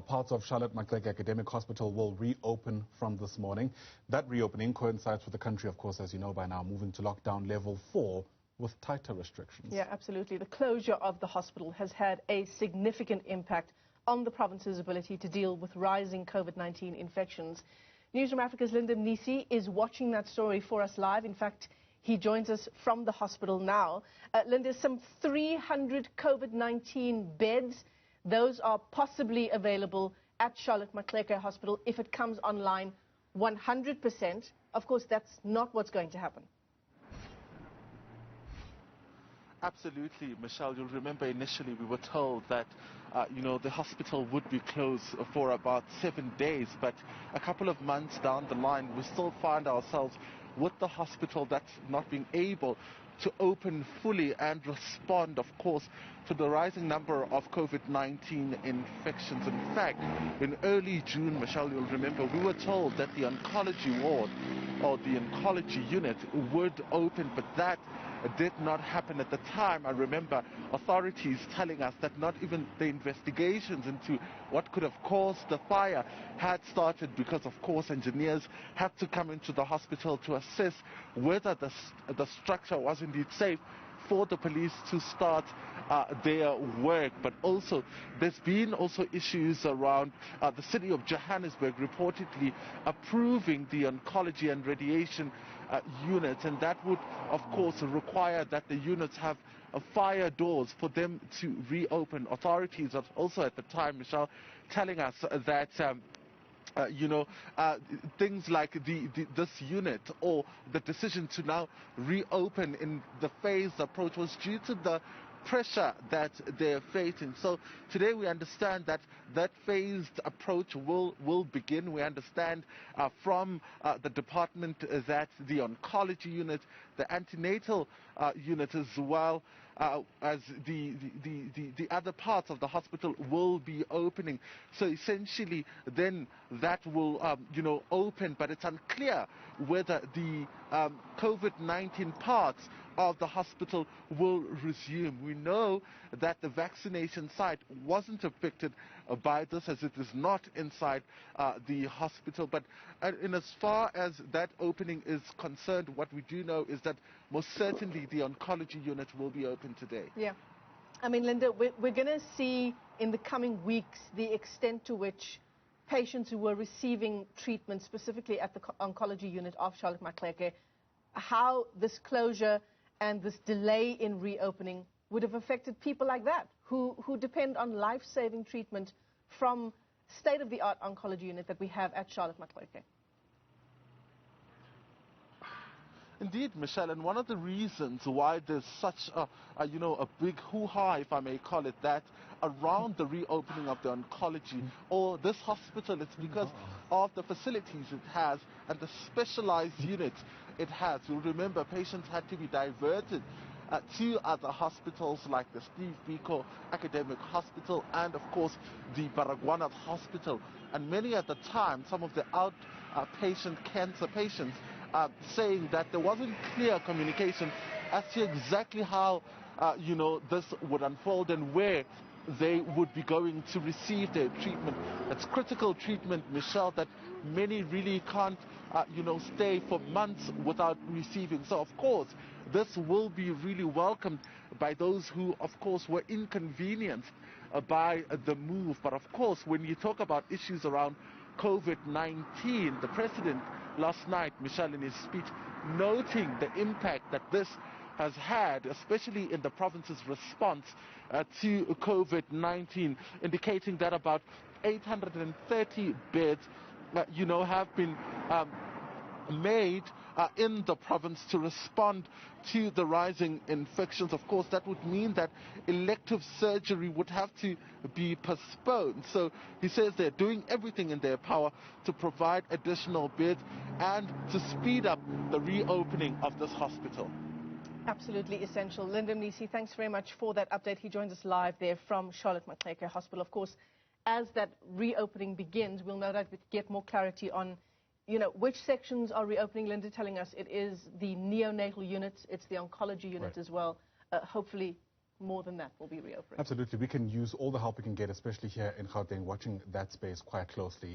Parts of Charlotte Maxeke Academic Hospital will reopen from this morning. That reopening coincides with the country, of course, as you know by now, moving to lockdown level 4 with tighter restrictions. Yeah, absolutely. The closure of the hospital has had a significant impact on the province's ability to deal with rising COVID-19 infections. Newzroom Afrika's Mnisi is watching that story for us live. In fact, he joins us from the hospital now. Linda, some 300 COVID-19 beds. Those are possibly available at Charlotte Maxeke Hospital if it comes online 100%. Of course, that's not what's going to happen. Absolutely, Michelle. You'll remember initially we were told that, the hospital would be closed for about 7 days. But a couple of months down the line, we still find ourselves with the hospital that's not being able to open fully and respond, of course, to the rising number of COVID-19 infections. In fact, in early June, Michelle, you'll remember, we were told that the oncology ward or the oncology unit would open, but that did not happen at the time. I remember authorities telling us that not even the investigations into what could have caused the fire had started because, of course, engineers had to come into the hospital to assess whether the structure was indeed safe for the police to start their work. But also there's been also issues around the city of Johannesburg reportedly approving the oncology and radiation units, and that would of course require that the units have fire doors for them to reopen. Authorities are also at the time, Michelle, telling us that things like this unit or the decision to now reopen in the phased approach was due to the pressure that they're facing. So today we understand that that phased approach will begin. We understand from the department that the oncology unit, the antenatal unit as well as the other parts of the hospital will be opening. So essentially then that will open, but it's unclear whether the COVID-19 parts of the hospital will resume. We know that the vaccination site wasn't affected by this, as it is not inside the hospital. But in as far as that opening is concerned, what we do know is that most certainly the oncology unit will be open today. Yeah. I mean, Linda, we're going to see in the coming weeks the extent to which patients who were receiving treatment specifically at the oncology unit of Charlotte Maxeke, how this closure and this delay in reopening would have affected people like that who depend on life-saving treatment from state-of-the-art oncology unit that we have at Charlotte Maxeke. Indeed, Michelle, and one of the reasons why there's such a big hoo-ha, if I may call it that, around the reopening of the oncology or this hospital, it's because of the facilities it has and the specialized units it has. You'll remember patients had to be diverted to other hospitals like the Steve Biko Academic Hospital and, of course, the Baragwanath Hospital. And many at the time, some of the outpatient cancer patients saying that there wasn't clear communication as to exactly how this would unfold and where they would be going to receive their treatment. It's critical treatment, Michelle, that many really can't stay for months without receiving. So of course this will be really welcomed by those who of course were inconvenienced by the move. But of course when you talk about issues around COVID-19, the president last night, Michelle, in his speech, noting the impact that this has had, especially in the province's response to COVID-19, indicating that about 830 beds, have been made in the province to respond to the rising infections. Of course, that would mean that elective surgery would have to be postponed. So he says they're doing everything in their power to provide additional beds and to speed up the reopening of this hospital. Absolutely essential. Mnisi, thanks very much for that update. He joins us live there from Charlotte Maxeke Hospital. Of course, as that reopening begins, we'll no doubt get more clarity on which sections are reopening. Linda telling us it is the neonatal units, it's the oncology unit as well. Hopefully more than that will be reopened. Absolutely. We can use all the help we can get, especially here in Gauteng, watching that space quite closely.